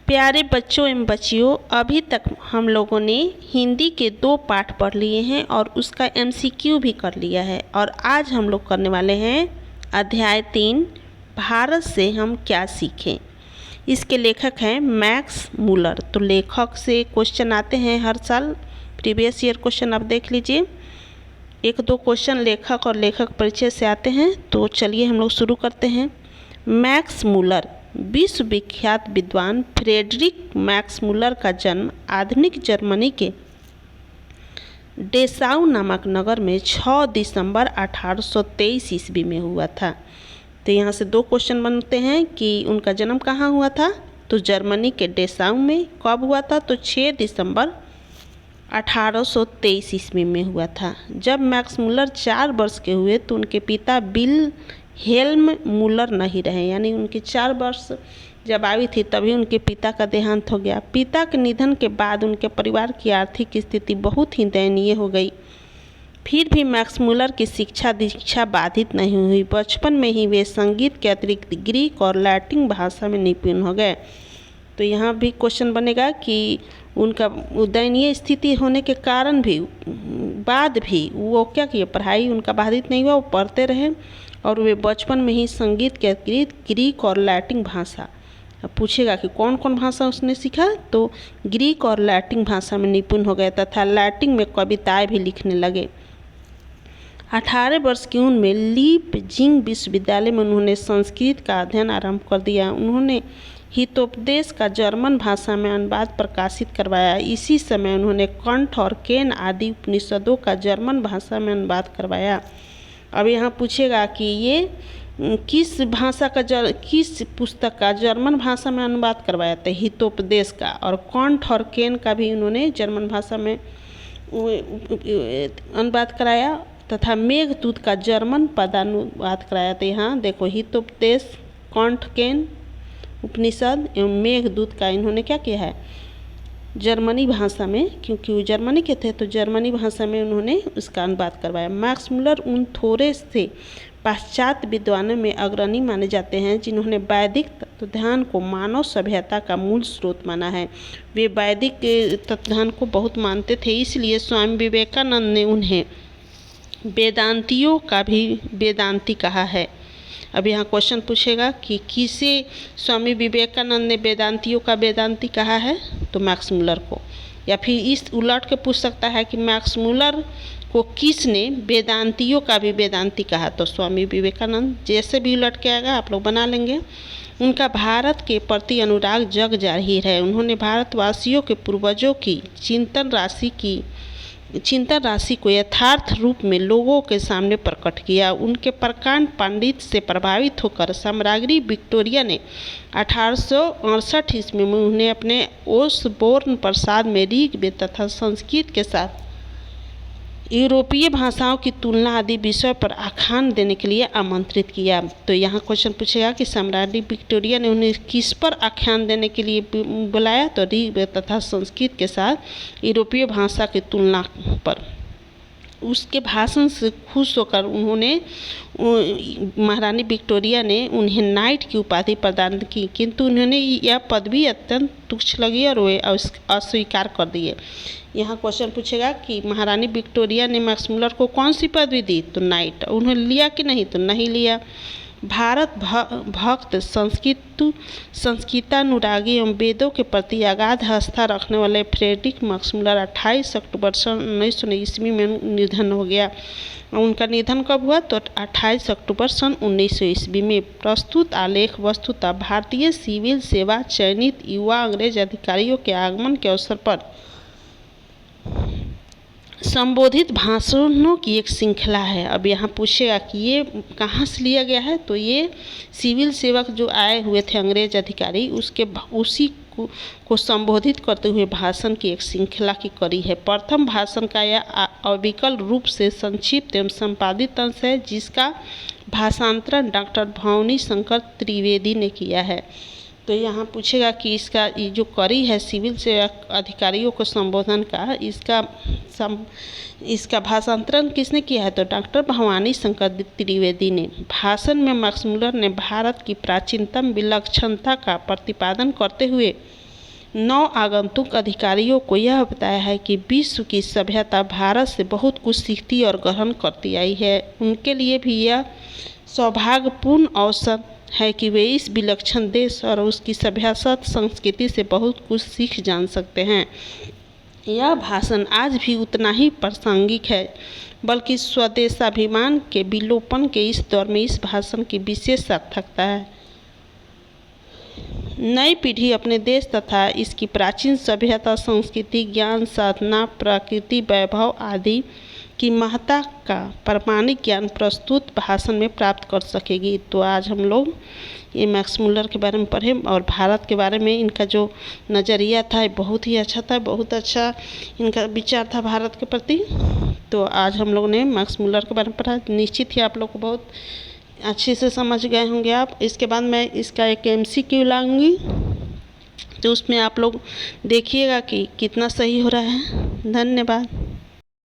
प्यारे बच्चों एवं बच्चियों, अभी तक हम लोगों ने हिंदी के 2 पाठ पढ़ लिए हैं और उसका एमसीक्यू भी कर लिया है। और आज हम लोग करने वाले हैं अध्याय 3, भारत से हम क्या सीखें। इसके लेखक हैं मैक्स मूलर। तो लेखक से क्वेश्चन आते हैं हर साल, प्रीवियस ईयर क्वेश्चन आप देख लीजिए। 1-2 क्वेश्चन लेखक और लेखक परिचय से आते हैं। तो चलिए हम लोग शुरू करते हैं। मैक्स मूलर विश्व विख्यात विद्वान फ्रेडरिक मैक्स मूलर का जन्म आधुनिक जर्मनी के डेसाउ नामक नगर में 6 दिसंबर 1823 ईस्वी में हुआ था। तो यहाँ से 2 क्वेश्चन बनते हैं कि उनका जन्म कहाँ हुआ था। तो जर्मनी के डेसाउ में कब हुआ था। तो 6 दिसंबर 1823 ईस्वी में हुआ था। जब मैक्स मूलर 4 वर्ष के हुए तो उनके पिता बिल हेल्म मूलर नहीं रहे, यानी उनकी 4 वर्ष जब आई थी तभी उनके पिता का देहांत हो गया। पिता के निधन के बाद उनके परिवार की आर्थिक स्थिति बहुत ही दयनीय हो गई। फिर भी मैक्स मूलर की शिक्षा दीक्षा बाधित नहीं हुई। बचपन में ही वे संगीत के अतिरिक्त ग्रीक और लैटिन भाषा में निपुण हो गए। तो यहाँ भी क्वेश्चन बनेगा कि उनका दयनीय स्थिति होने के कारण भी बाद भी वो क्या किए, पढ़ाई उनका बाधित नहीं हुआ, वो पढ़ते रहे और वे बचपन में ही संगीत के अतिरिक्त ग्रीक और लैटिन भाषा, अब पूछेगा कि कौन कौन भाषा उसने सीखा, तो ग्रीक और लैटिन भाषा में निपुण हो गए तथा लैटिन में कविताएं भी लिखने लगे। 18 वर्ष की उम्र में लीपजिंग विश्वविद्यालय में उन्होंने संस्कृत का अध्ययन आरंभ कर दिया। उन्होंने हितोपदेश का जर्मन भाषा में अनुवाद प्रकाशित करवाया। इसी समय उन्होंने कंठ और केन आदि उपनिषदों का जर्मन भाषा में अनुवाद करवाया। अब यहाँ पूछेगा कि ये किस पुस्तक का जर्मन भाषा में अनुवाद करवाया था। हितोपदेश का, और कंठ और केन का भी उन्होंने जर्मन भाषा में अनुवाद कराया तथा मेघदूत का जर्मन पदानुवाद कराया। तो यहाँ देखो, हितोपदेश, कंठ, केन, उपनिषद एवं मेघदूत का इन्होंने क्या किया है, जर्मनी भाषा में, क्योंकि वो जर्मनी के थे तो जर्मनी भाषा में उन्होंने उसका अनुवाद करवाया। मैक्स मूलर उन थोड़े से पाश्चात्य विद्वानों में अग्रणी माने जाते हैं जिन्होंने वैदिक तत्वज्ञान को मानव सभ्यता का मूल स्रोत माना है। वे वैदिक तत्वज्ञान को बहुत मानते थे, इसलिए स्वामी विवेकानंद ने उन्हें वेदांतियों का भी वेदांती कहा है। अब यहाँ क्वेश्चन पूछेगा कि किसे स्वामी विवेकानंद ने वेदांतियों का वेदांती कहा है, तो मैक्स मूलर को। या फिर इस उलट के पूछ सकता है कि मैक्स मूलर को किसने वेदांतियों का भी वेदांती कहा, तो स्वामी विवेकानंद। जैसे भी उलट के आएगा आप लोग बना लेंगे। उनका भारत के प्रति अनुराग जग जाहिर है। उन्होंने भारतवासियों के पूर्वजों की चिंतन राशि को यथार्थ रूप में लोगों के सामने प्रकट किया। उनके प्रकांड पांडित्य से प्रभावित होकर सम्राज्ञी विक्टोरिया ने 1868 ईस्वी में उन्हें अपने ओसबोर्न प्रासाद में ऋग्वेद तथा संस्कृत के साथ यूरोपीय भाषाओं की तुलना आदि विषय पर आख्यान देने के लिए आमंत्रित किया। तो यहाँ क्वेश्चन पूछेगा कि सम्राज्ञी विक्टोरिया ने उन्हें किस पर आख्यान देने के लिए बुलाया, तो ऋग्वेद तथा संस्कृत के साथ यूरोपीय भाषा की तुलना पर। उसके भाषण से खुश होकर महारानी विक्टोरिया ने उन्हें नाइट की उपाधि प्रदान की, किंतु उन्होंने यह पदवी अत्यंत तुच्छ लगी और वे अस्वीकार कर दिए। यहाँ क्वेश्चन पूछेगा कि महारानी विक्टोरिया ने मैक्स मूलर को कौन सी पदवी दी, तो नाइट। उन्होंने लिया कि नहीं, तो नहीं लिया। भारत भक्त संस्कृतानुरागी एवं वेदों के प्रति अगाध आस्था रखने वाले फ्रेडरिक मैक्स मूलर 28 अक्टूबर सन 1919 ईस्वी में निधन हो गया। उनका निधन कब हुआ, तो 28 अक्टूबर सन 1900 ईस्वी में। प्रस्तुत आलेख वस्तुतः भारतीय सिविल सेवा चयनित युवा अंग्रेज अधिकारियों के आगमन के अवसर पर संबोधित भाषणों की एक श्रृंखला है। अब यहाँ पूछेगा कि ये कहाँ से लिया गया है, तो ये सिविल सेवक जो आए हुए थे अंग्रेज अधिकारी, उसी को संबोधित करते हुए भाषण की एक श्रृंखला की कड़ी है। प्रथम भाषण का यह अविकल रूप से संक्षिप्त एवं संपादित अंश है, जिसका भाषांतरण डॉक्टर भवानी शंकर त्रिवेदी ने किया है। तो यहाँ पूछेगा कि इसका ये जो कड़ी है सिविल सेवा अधिकारियों को संबोधन का, इसका भाषांतरण किसने किया है, तो डॉक्टर भवानी शंकर त्रिवेदी ने। भाषण में मैक्स मूलर ने भारत की प्राचीनतम विलक्षणता का प्रतिपादन करते हुए 9 आगंतुक अधिकारियों को यह बताया है कि विश्व की सभ्यता भारत से बहुत कुछ सीखती और ग्रहण करती आई है। उनके लिए भी यह सौभाग्यपूर्ण अवसर है कि वे इस विलक्षण देश और उसकी सभ्यता संस्कृति से बहुत कुछ सीख जान सकते हैं। यह भाषण आज भी उतना ही प्रासंगिक है, बल्कि स्वदेशाभिमान के विलोपन के इस दौर में इस भाषण की विशेष सार्थकता है। नई पीढ़ी अपने देश तथा इसकी प्राचीन सभ्यता, संस्कृति, ज्ञान, साधना, प्रकृति वैभव आदि की महत्ता का प्रामाणिक ज्ञान प्रस्तुत भाषण में प्राप्त कर सकेगी। तो आज हम लोग ये मैक्स मुलर के बारे में पढ़े और भारत के बारे में इनका जो नज़रिया था बहुत ही अच्छा था, बहुत अच्छा इनका विचार था भारत के प्रति। तो आज हम लोग ने मैक्स मुलर के बारे में पढ़ा। निश्चित ही आप लोग को बहुत अच्छे से समझ गए होंगे आप। इसके बाद मैं इसका एक MCQ लाऊंगी, तो उसमें आप लोग देखिएगा कि कितना सही हो रहा है। धन्यवाद।